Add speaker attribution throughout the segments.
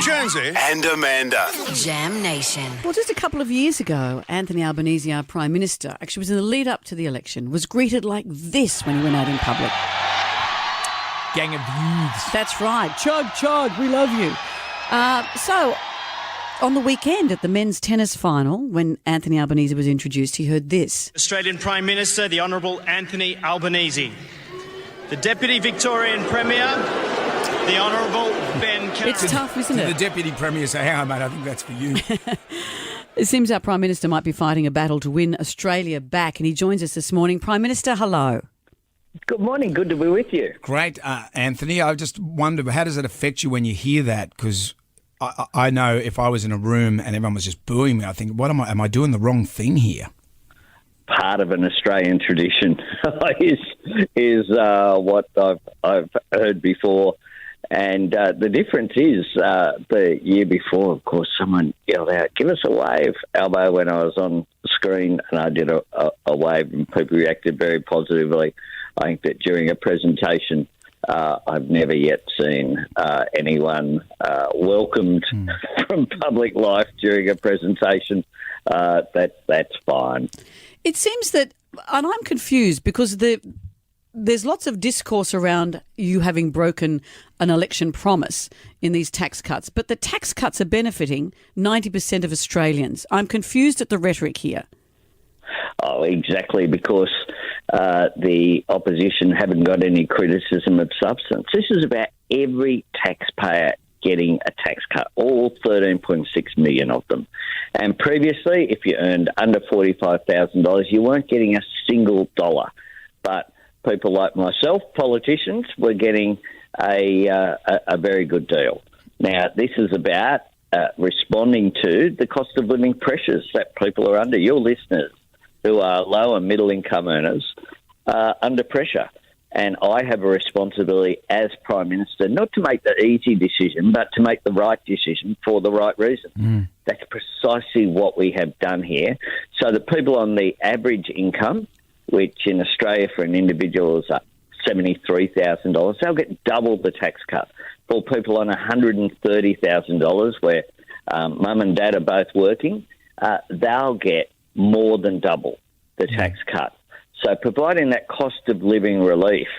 Speaker 1: Jonesy and Amanda.
Speaker 2: Jam Nation.
Speaker 3: Well, just a couple of years ago, Anthony Albanese, our Prime Minister, actually was in the lead up to the election, was greeted like this when he went out in public.
Speaker 4: Gang of youths.
Speaker 3: That's right. Chug, chug, we love you. So, on the weekend at the men's tennis final, when Anthony Albanese was introduced, he heard this.
Speaker 5: Australian Prime Minister, the Honourable Anthony Albanese. The Deputy Victorian Premier, the Honourable Ben Carey.
Speaker 3: It's tough, isn't
Speaker 4: The
Speaker 3: it?
Speaker 4: Deputy Premier say, hang on, mate, I think that's for you.
Speaker 3: It seems our Prime Minister might be fighting a battle to win Australia back, and he joins us this morning. Prime Minister, hello.
Speaker 6: Good morning. Good to be with you.
Speaker 4: Great, Anthony. I just wonder, how does it affect you when you hear that? Because I know if I was in a room and everyone was just booing me, I think, what am I doing the wrong thing here?
Speaker 6: Part of an Australian tradition is what I've heard before, and the difference is the year before, of course, someone yelled out, "Give us a wave, Albo," when I was on the screen, and I did a wave, and people reacted very positively. I think that during a presentation, I've never yet seen anyone welcomed from public life during a presentation. That's fine.
Speaker 3: It seems that, and I'm confused because there's lots of discourse around you having broken an election promise in these tax cuts, but the tax cuts are benefiting 90% of Australians. I'm confused at the rhetoric here.
Speaker 6: Oh, exactly, because the opposition haven't got any criticism of substance. This is about every taxpayer getting a tax cut, all 13.6 million of them. And previously, if you earned under $45,000, you weren't getting a single dollar. But people like myself, politicians, were getting a very good deal. Now, this is about responding to the cost of living pressures that people are under. Your listeners, who are low and middle income earners, under pressure. And I have a responsibility as Prime Minister not to make the easy decision, but to make the right decision for the right reason. That's precisely what we have done here, so that people on the average income, which in Australia for an individual is $73,000, they'll get double the tax cut. For people on $130,000, where mum and dad are both working, they'll get more than double the tax cut. So providing that cost of living relief,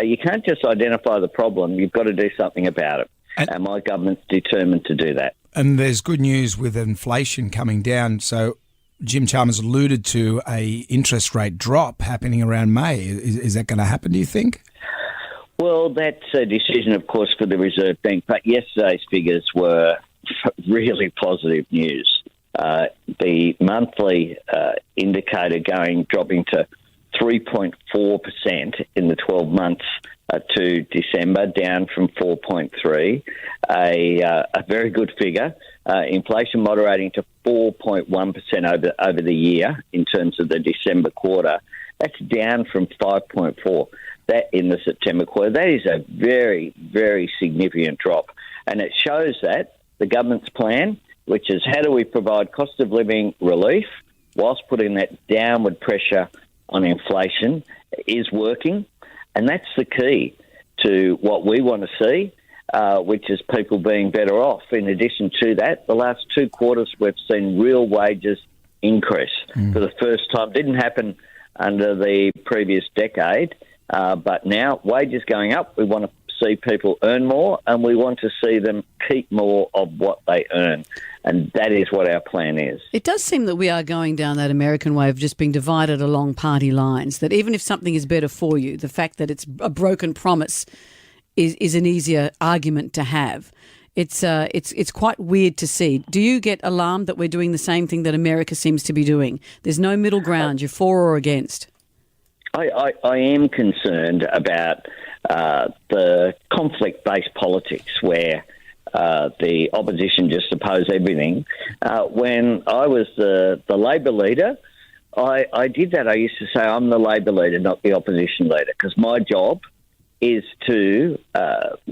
Speaker 6: you can't just identify the problem, you've got to do something about it. And my government's determined to do that.
Speaker 4: And there's good news with inflation coming down. So Jim Chalmers alluded to a interest rate drop happening around May. Is that going to happen, do you think?
Speaker 6: Well, that's a decision, of course, for the Reserve Bank. But yesterday's figures were really positive news. The monthly indicator dropping to 3.4% in the 12 months to December, down from 4.3%, a very good figure. Inflation moderating to 4.1% over the year in terms of the December quarter. That's down from 5.4% that in the September quarter. That is a very, very significant drop. And it shows that the government's plan, which is how do we provide cost of living relief whilst putting that downward pressure on inflation, is working. And that's the key to what we want to see, which is people being better off. In addition to that, the last 2 quarters we've seen real wages increase for the first time. Didn't happen under the previous decade, but now wages going up. We want to see people earn more, and we want to see them keep more of what they earn. And that is what our plan is.
Speaker 3: It does seem that we are going down that American way of just being divided along party lines, that even if something is better for you, the fact that it's a broken promise is an easier argument to have. It's quite weird to see. Do you get alarmed that we're doing the same thing that America seems to be doing? There's no middle ground. You're for or against.
Speaker 6: I am concerned about the conflict-based politics where the opposition just oppose everything. When I was the Labor leader, I did that. I used to say I'm the Labor leader, not the opposition leader, because my job is to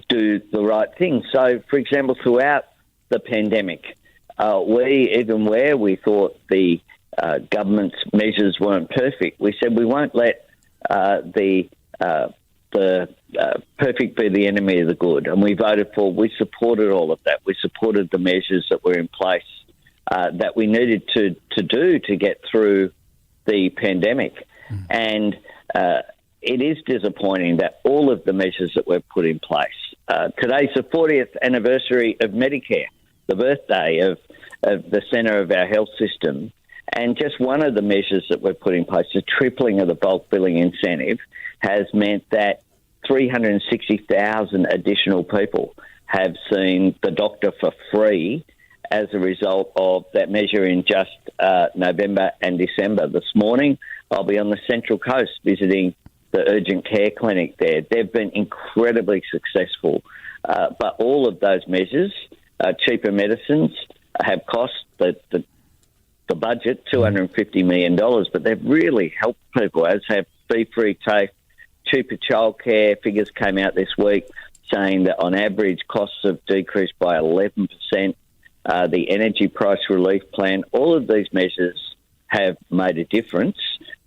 Speaker 6: do the right thing. So, for example, throughout the pandemic, even where we thought the government's measures weren't perfect, we said we won't let the the perfect be the enemy of the good, and we voted for. We supported all of that. We supported the measures that were in place that we needed to do to get through the pandemic, and it is disappointing that all of the measures that were put in place. Today's the 40th anniversary of Medicare, the birthday of the centre of our health system. And just one of the measures that we've put in place, the tripling of the bulk billing incentive, has meant that 360,000 additional people have seen the doctor for free as a result of that measure in just November and December. This morning, I'll be on the Central Coast visiting the urgent care clinic there. They've been incredibly successful. But all of those measures, cheaper medicines, have cost the budget $250 million, but they've really helped people, as have fee-free TAFE, cheaper childcare. Figures came out this week saying that on average costs have decreased by 11%. The energy price relief plan, all of these measures have made a difference,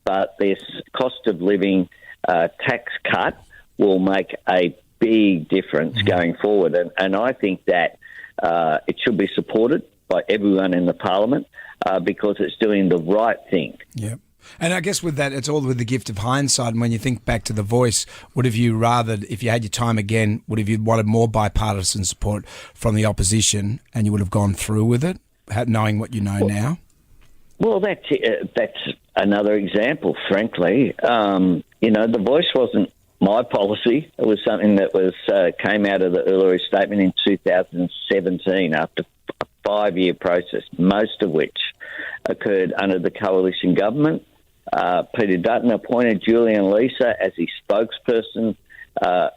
Speaker 6: but this cost of living tax cut will make a big difference going forward. And I think that it should be supported by everyone in the Parliament because it's doing the right thing.
Speaker 4: Yeah. And I guess with that, it's all with the gift of hindsight. And when you think back to The Voice, would have you rather, if you had your time again, would have you wanted more bipartisan support from the opposition and you would have gone through with it, knowing what you know now?
Speaker 6: Well, that's another example, frankly. The Voice wasn't my policy. It was something that came out of the Uluru Statement in 2017 after a 5-year process, most of which occurred under the coalition government. Peter Dutton appointed Julian Leeser as his spokesperson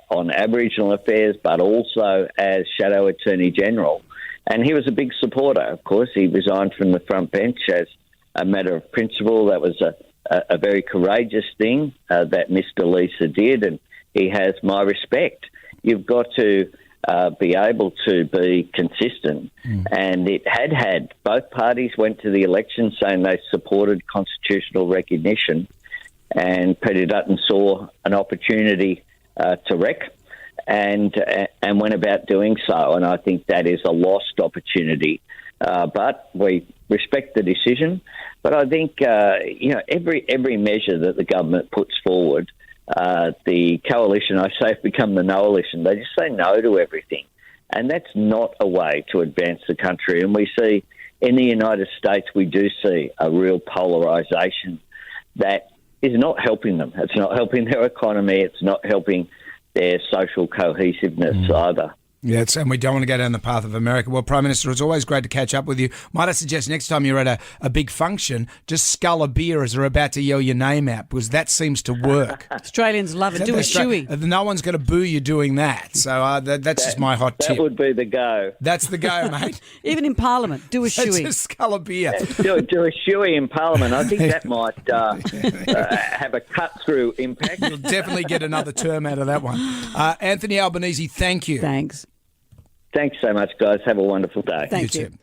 Speaker 6: on Aboriginal affairs, but also as Shadow Attorney General. And he was a big supporter, of course. He resigned from the front bench as a matter of principle. That was a very courageous thing that Mr. Leeser did, and he has my respect. You've got to be able to be consistent. And it had both parties went to the election saying they supported constitutional recognition, and Peter Dutton saw an opportunity to wreck and went about doing so. And I think that is a lost opportunity. But we respect the decision. But I think every measure that the government puts forward, the coalition, I say, have become the no-alition. They just say no to everything. And that's not a way to advance the country. And we see in the United States, we do see a real polarisation that is not helping them. It's not helping their economy. It's not helping their social cohesiveness either.
Speaker 4: Yes, and we don't want to go down the path of America. Well, Prime Minister, it's always great to catch up with you. Might I suggest next time you're at a big function, just scull a beer as they're about to yell your name out, because that seems to work.
Speaker 3: Australians love it. Do a shoey.
Speaker 4: No one's going to boo you doing that. So that's just my hot tip.
Speaker 6: That would be the go.
Speaker 4: That's the go, mate.
Speaker 3: Even in Parliament, do a shoey.
Speaker 4: Just scull a beer.
Speaker 6: Do a shoey in Parliament. I think that might have a cut-through impact.
Speaker 4: You'll definitely get another term out of that one. Anthony Albanese, thank you.
Speaker 3: Thanks.
Speaker 6: Thanks so much, guys. Have a wonderful day.
Speaker 3: Thank you.
Speaker 4: Too.